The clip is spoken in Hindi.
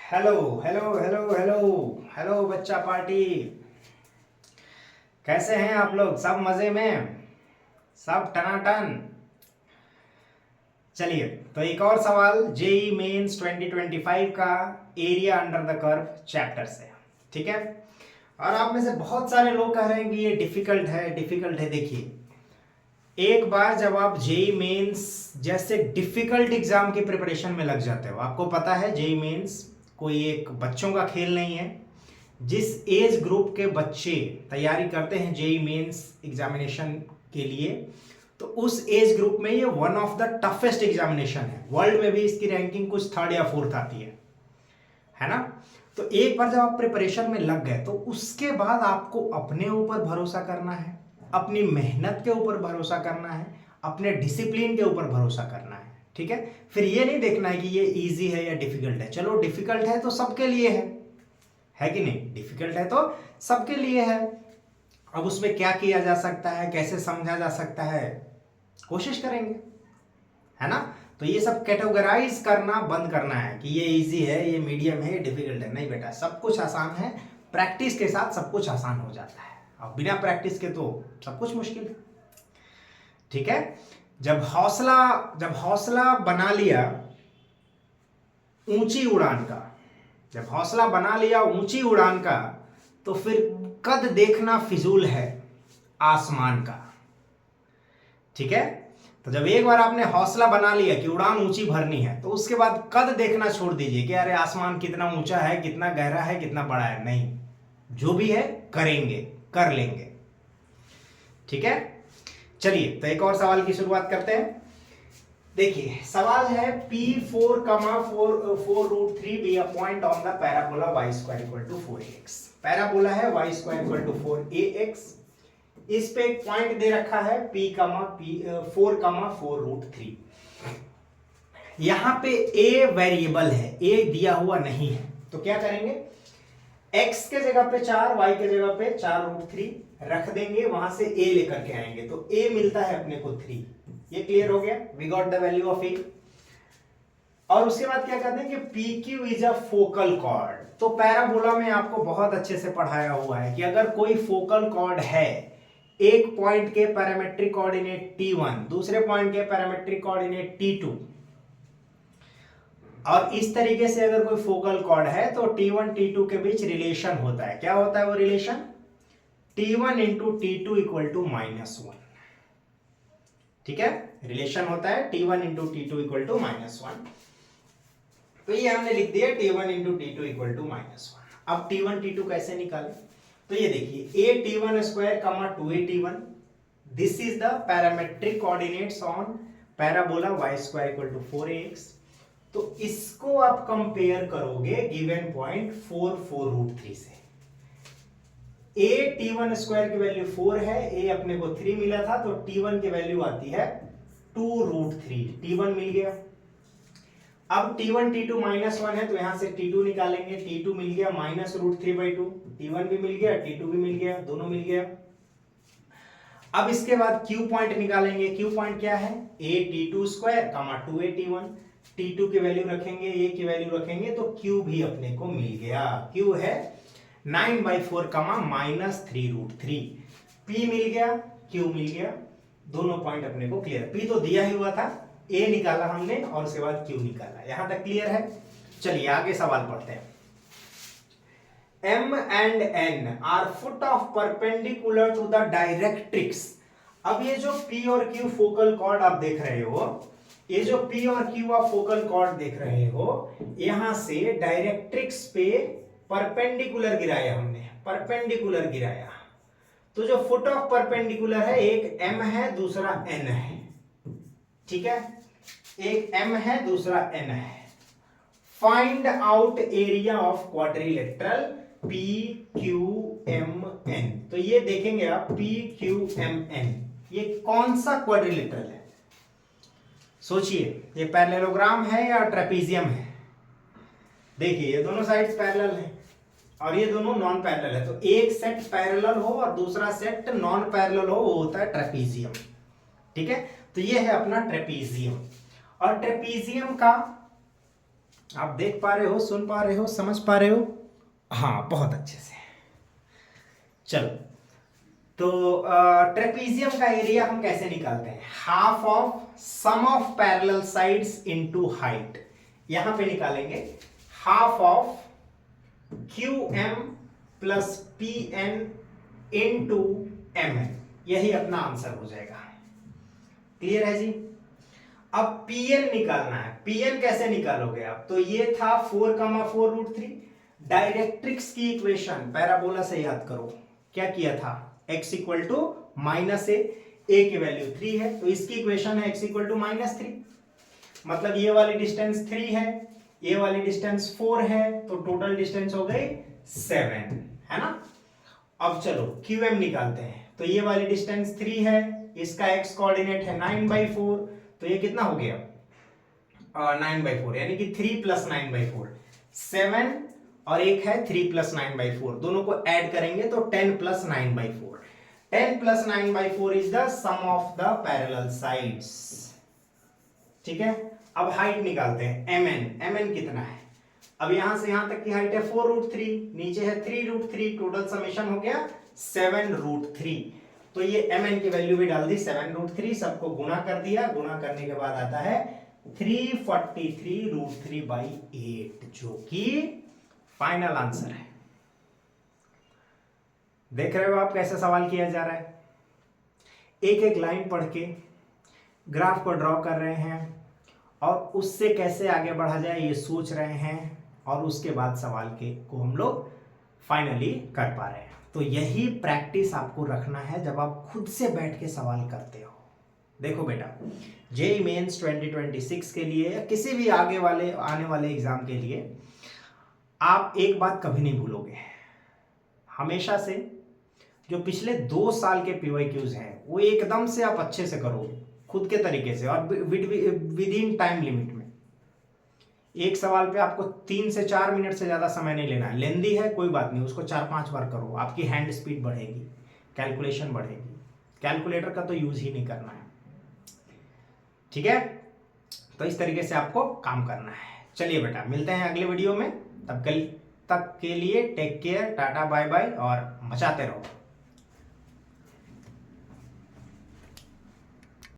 Hello hello hello hello hello बच्चा पार्टी। कैसे हैं आप लोग? सब मजे में, सब टनाटन। चलिए, तो एक और सवाल जेई मेंस 2025 का area under the curve chapter से। ठीक है। और आप में से बहुत सारे लोग कह रहे हैं कि ये डिफिकल्ट है, डिफिकल्ट है। देखिए, एक बार जब आप जेई मेंस जैसे डिफिकल्ट एग्जाम की प्रिपरेशन में लग जाते हो, आपको पता है जेई मेंस कोई एक बच्चों का खेल नहीं है। जिस एज ग्रुप के बच्चे तैयारी करते हैं जेई मेंस एग्जामिनेशन के लिए, तो उस एज ग्रुप में ये one of the toughest examination है। वर्ल्ड में भी इसकी रैंकिंग कुछ थर्ड या फोर्थ आती है ना। तो एक बार जब आप प्रिपरेशन में लग गए, तो उसके बाद आपको अपने ऊपर भरोसा करना है, अपनी मेहनत के ऊपर भरोसा करना है, अपने डिसिप्लिन के ऊपर भरोसा करना है। ठीक है। फिर ये नहीं देखना है कि ये इजी है या डिफिकल्ट है। चलो, डिफिकल्ट है तो सबके लिए है कि नहीं? डिफिकल्ट है तो सबके लिए है। अब उसमें क्या किया जा सकता है, कैसे समझा जा सकता है, कोशिश करेंगे, है ना। तो ये सब कैटेगराइज करना बंद करना है कि ये इजी है, ये मीडियम है, ये डिफिकल्ट है। नहीं बेटा, सब कुछ आसान है। प्रैक्टिस के साथ सब कुछ आसान हो जाता है, और बिना प्रैक्टिस के तो सब कुछ मुश्किल है। ठीक है। जब हौसला बना लिया ऊंची उड़ान का, जब हौसला बना लिया ऊंची उड़ान का, तो फिर कद देखना फिजूल है आसमान का। ठीक है। तो जब एक बार आपने हौसला बना लिया कि उड़ान ऊंची भरनी है, तो उसके बाद कद देखना छोड़ दीजिए कि अरे आसमान कितना ऊंचा है, कितना गहरा है, कितना बड़ा है। नहीं, जो भी है करेंगे, कर लेंगे। ठीक है। चलिए, तो एक और सवाल की शुरुआत करते हैं। देखिए, सवाल है P4, 4√3 be a point on the parabola y square equal to 4ax। Parabola है y square equal to 4ax। इस पे एक पॉइंट दे रखा है P 4√3। यहां पे a वेरिएबल है, a दिया हुआ नहीं है। तो क्या करेंगे, x के जगह पे 4, y के जगह पे 4√3 रख देंगे, वहां से a लेकर के आएंगे। तो a मिलता है अपने को 3। ये क्लियर हो गया, we got the value of A. और उसके बाद क्या कहते हैं कि P Q is a focal chord. तो पैराबोला में आपको बहुत अच्छे से पढ़ाया हुआ है कि अगर कोई फोकल कॉर्ड है, एक पॉइंट के पैरामेट्रिक कोऑर्डिनेट T1, दूसरे पॉइंट के पैरामेट्रिक कोऑर्डिनेट T2, और इस तरीके से अगर कोई फोकल कॉर्ड है, तो T1 T2 के बीच रिलेशन होता है। क्या होता है वो relation? T1 into T2 equal to -1। ठीक है। रिलेशन होता है T1 into T2 equal to -1। तो ये हमने लिख दिया T1 into T2 equal to -1। अब T1 T2 कैसे निकालें? तो ये देखिए, a T1 square comma 2a T1, this is the parametric coordinates on parabola y square equal to 4ax। तो इसको आप कंपेयर करोगे गिवन पॉइंट 4√3 से। a T1 स्क्वायर की वैल्यू 4 है, a अपने को 3 मिला था, तो T1 की वैल्यू आती है 2√3। T1 मिल गया। अब T1 T2 -1 है, तो यहां से T2 निकालेंगे। T2 मिल गया -√3/2। T1 भी मिल गया, T2 भी मिल गया, दोनों मिल गया। अब इसके बाद Q पॉइंट निकालेंगे। Q पॉइंट क्या है? a T2 square comma 2a T1। T2 की वैल्यू रखेंगे, a की वैल्यू रखेंगे, तो Q भी अपने को मिल गया। Q है 9/4 कमा -3√3। P मिल गया, Q मिल गया, दोनों पॉइंट अपने को क्लियर। P तो दिया ही हुआ था, a निकाला हमने, और उसके बाद Q निकाला। यहां तक क्लियर है? चलिए आगे सवाल पढ़ते हैं। M and N are foot of perpendicular to the directrix। अब ये जो P और Q फोकल कॉर्ड आप देख रहे हो, ये जो P और Q आप फोकल कॉर्ड देख रहे हो, यहां से डायरेक्ट्रिक्स पे परपेंडिकुलर गिराया हमने, परपेंडिकुलर गिराया। तो जो फुट ऑफ परपेंडिकुलर है, एक M है, दूसरा N है। ठीक है, एक M है, दूसरा N है। Find out area of quadrilateral PQMN। तो ये देखेंगे आप PQMN, ये कौन सा क्वाड्रिलेटरल है? सोचिए, ये पैरेललोग्राम है या ट्रेपीजियम है? देखिए, ये दोनों साइड्स पैरेलल हैं और ये दोनों नॉन पैरेलल है। तो एक सेट पैरेलल हो और दूसरा सेट नॉन पैरेलल हो, वो होता है ट्रेपीजियम। ठीक है। तो ये है अपना ट्रेपीजियम। और ट्रेपीजियम का आप देख पा रहे हो, सुन पा रहे हो, समझ पा रहे हो? हाँ, बहुत अच्छे से। चलो, तो ट्रेपीजियम का एरिया हम कैसे निकालते हैं? Half of sum of parallel sides into height. यहां पे निकालेंगे half of QM plus PN into MN। यही अपना आंसर हो जाएगा। क्लियर है जी? अब PN निकालना है। PN कैसे निकालोगे आप? तो ये था 4,4√3। डायरेक्ट्रिक्स की इक्वेशन पैराबोला से याद करो। क्या किया था? x equal to minus a की वैल्यू 3 है, तो इसकी इक्वेशन है x इक्वल टू -3। मतलब ये वाली डिस्टेंस 3 है, ये वाली डिस्टेंस 4 है, तो टोटल डिस्टेंस हो गई 7, है ना? अब चलो QM निकालते हैं। तो ये वाली डिस्टेंस 3 है, इसका x कोऑर्डिनेट है 9/4, तो ये कितना हो गया? 9/4, यानी कि 3 + 9/4 7, और एक है 3 + 9/4। दोनों को ऐड करेंगे तो 10 + 9/4। 10 + 9/4 is the sum of the parallel sides. ठीक है, अब हाइट निकालते हैं। mn कितना है? अब यहां से यहां तक की हाइट है 4√3, नीचे है 3√3, टोटल समेशन हो गया 7√3। तो ये mn की वैल्यू भी डाल दी 7√3, सबको गुणा कर दिया। गुणा करने के बाद आता है 343√3/8, जो कि फाइनल आंसर है। देख रहे हो आप कैसे सवाल किया जा रहा है? एक एक लाइन पढ़ के ग्राफ को ड्रॉ कर रहे हैं और उससे कैसे आगे बढ़ा जाए ये सोच रहे हैं, और उसके बाद सवाल को हम लोग फाइनली कर पा रहे हैं। तो यही प्रैक्टिस आपको रखना है जब आप खुद से बैठ के सवाल करते हो। देखो बेटा, जेईई मेंस 2026 के लिए या किसी भी आगे वाले आने वाले एग्जाम के लिए आप एक बात कभी नहीं भूलोगे, हमेशा से जो पिछले 2 साल के PYQs हैं वो एकदम से आप अच्छे से करोगे खुद के तरीके से, और विद इन टाइम लिमिट में। एक सवाल पे आपको 3 से 4 मिनट से ज्यादा समय नहीं लेना है। लेंदी है कोई बात नहीं, उसको 4-5 बार करो, आपकी हैंड स्पीड बढ़ेगी, कैलकुलेशन बढ़ेगी। कैलकुलेटर का तो यूज ही नहीं करना है। ठीक है, तो इस तरीके से आपको काम करना है। चलिए बेटा, मिलते हैं अगले वीडियो में। तब तक के लिए take care, tata bye bye, और मचाते रहो।